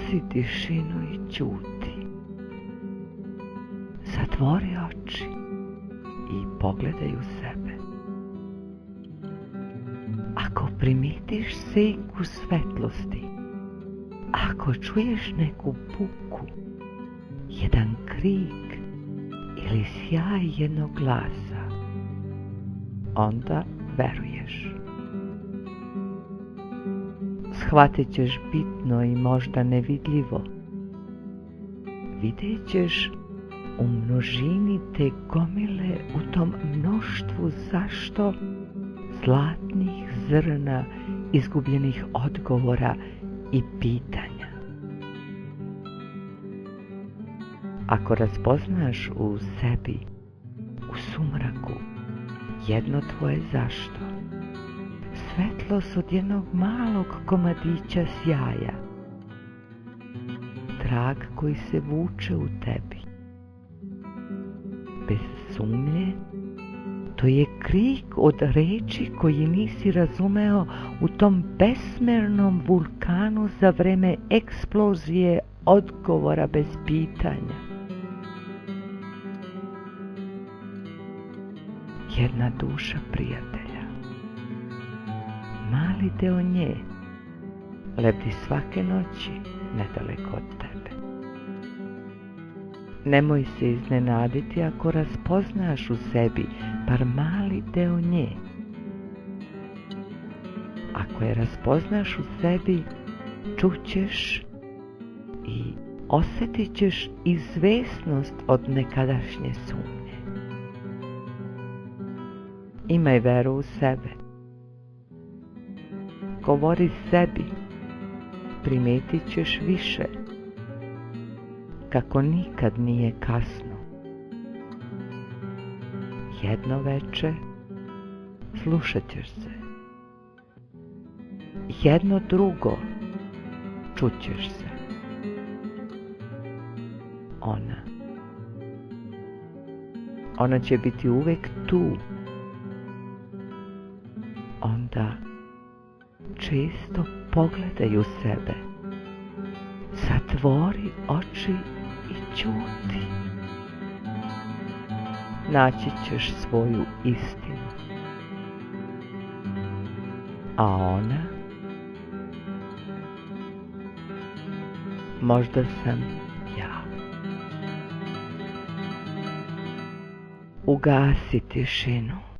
Ugasi tišinu i ćuti. Zatvori oči i pogledaj u sebe. Ako primetiš senku svetlosti, ako čuješ neku buku, jedan krik ili sjaj jednog glasa, onda veruješ. Shvatit ćeš bitno i možda nevidljivo. Vidjet ćeš u množini te gomile, u tom mnoštvu zašto zlatnih zrna izgubljenih odgovora i pitanja. Ako raspoznaš u sebi, u sumraku, jedno tvoje zašto, svetlost od jednog malog komadića sjaja, trag koji se vuče u tebi, bez sumnje, to je krik od reči koji nisi razumeo u tom besmernom vulkanu za vreme eksplozije odgovora bez pitanja. Jedna duša prijatelja, mali deo nje, lebdi svake noći nedaleko od tebe. Nemoj se iznenaditi ako raspoznaš u sebi bar mali deo nje. Ako je raspoznaš u sebi, čućeš i osjetit ćeš izvesnost od nekadašnje sumnje. Imaj veru u sebe. Govori sebi, primetit ćeš više, kako nikad nije kasno. Jedno veče slušat ćeš se. Jedno drugo čućeš se. Ona će biti uvek tu. Onda često pogledaj u sebe. Zatvori oči i ćuti. Naći ćeš svoju istinu. A ona? Možda sam ja. Ugasi tišinu.